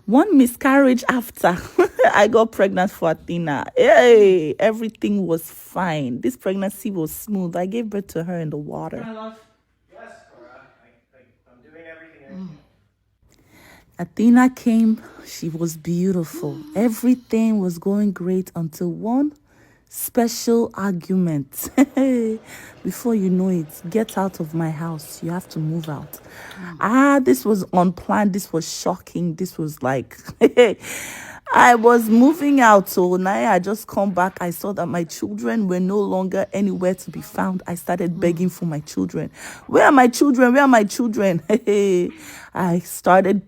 One miscarriage after I got pregnant for Athena. Hey, everything was fine. This pregnancy was smooth. I gave birth to her in the water. My love. Yes, Korra. I'm doing everything I can. Athena came. She was beautiful. Everything was going great until one special argument. Before you know it, get out of my house. You have to move out. This was unplanned. This was shocking. This was like, I was moving out. So now I just come back. I saw that my children were no longer anywhere to be found. I started begging for my children. Where are my children? Where are my children? I started.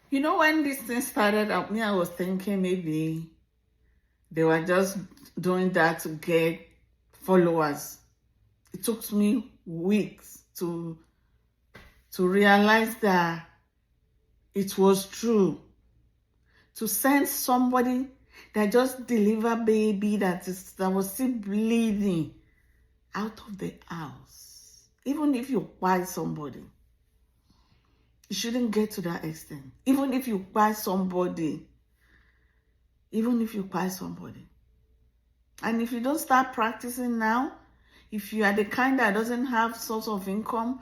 You know, when this thing started up, me, I was thinking maybe they were just doing that to get followers. It took me weeks to realize that it was true. To send somebody that just delivered baby that was still bleeding out of the house. Even if you buy somebody, it shouldn't get to that extent. Even if you buy somebody, and if you don't start practicing now, if you are the kind that doesn't have source of income,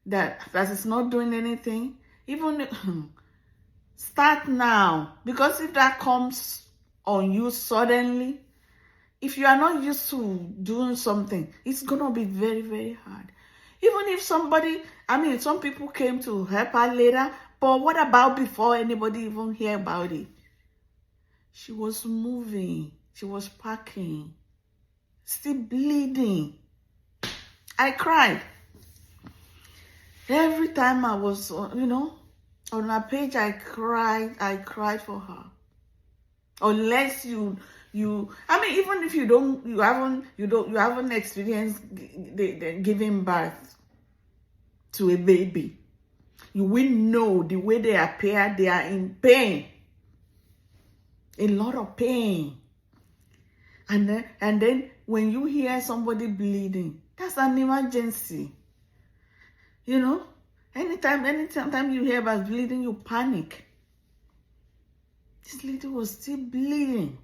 that is not doing anything, even start now. Because if that comes on you suddenly, if you are not used to doing something, it's gonna be very, very hard. Even if some people came to help her later, but what about before anybody even hear about it? She was moving, she was packing, still bleeding. I cried. Every time I was, on her page, I cried for her. Unless even if you haven't experienced giving birth to a baby, you will know the way they appear. They are in pain, a lot of pain, and then when you hear somebody bleeding, that's an emergency. Anytime you hear about bleeding, you panic. This lady was still bleeding.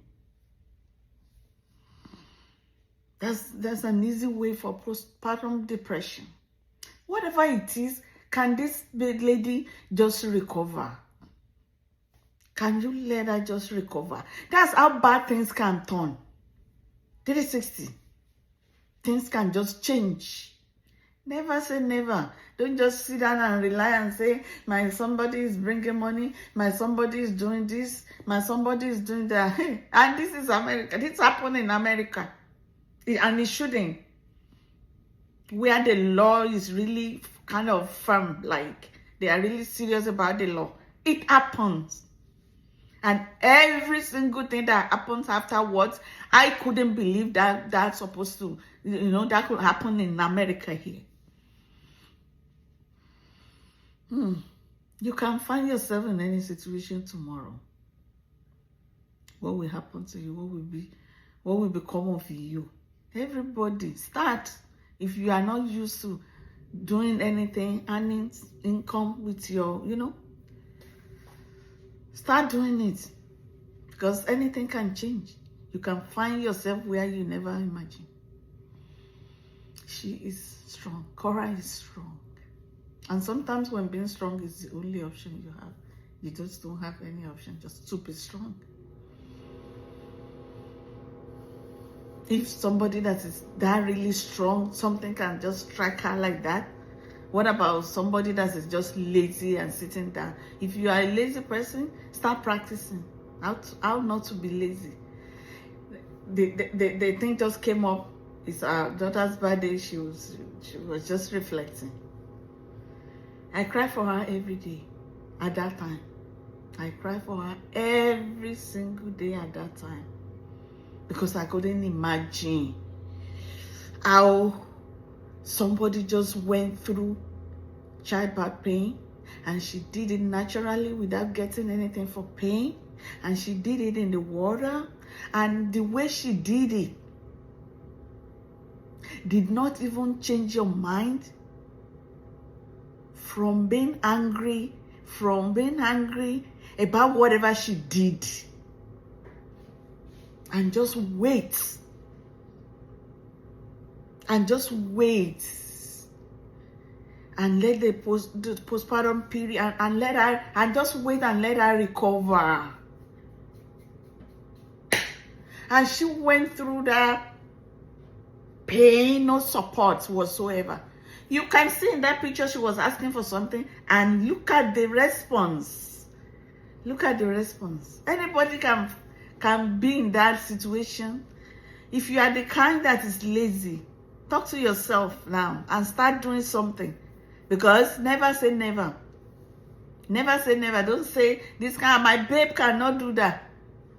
That's an easy way for postpartum depression. Whatever it is, can this lady just recover? Can you let her just recover? That's how bad things can turn. 360. Things can just change. Never say never. Don't just sit down and rely and say, my somebody is bringing money, my somebody is doing this, my somebody is doing that. And this is America. This happened in America. And it shouldn't. Where the law is really kind of firm, like they are really serious about the law. It happens. And every single thing that happens afterwards, I couldn't believe that that's supposed to, that could happen in America here. You can find yourself in any situation tomorrow. What will happen to you? What will become of you? Everybody, start. If you are not used to doing anything, earning income with your, start doing it. Because anything can change. You can find yourself where you never imagined. She is strong. Korra is strong. And sometimes when being strong is the only option you have, you just don't have any option, just to be strong. If somebody that is that really strong, something can just strike her like that, what about somebody that is just lazy and sitting down? If you are a lazy person, start practicing how not to be lazy. The thing just came up. It's our daughter's birthday. She was just reflecting. I cry for her every day at that time. I cry for her every single day at that time. Because I couldn't imagine how somebody just went through childbirth pain and she did it naturally without getting anything for pain. And she did it in the water. And the way she did it did not even change your mind from being angry about whatever she did. And just wait. And just wait. And let the postpartum period and let her, and just wait and let her recover. And she went through that pain, no support whatsoever. You can see in that picture she was asking for something, and look at the response. Look at the response. Anybody can be in that situation. If you are the kind that is lazy, talk to yourself now and start doing something. Because never say never. Never say never. Don't say this kind, my babe cannot do that.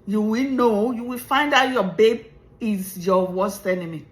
You will know, you will find out your babe is your worst enemy.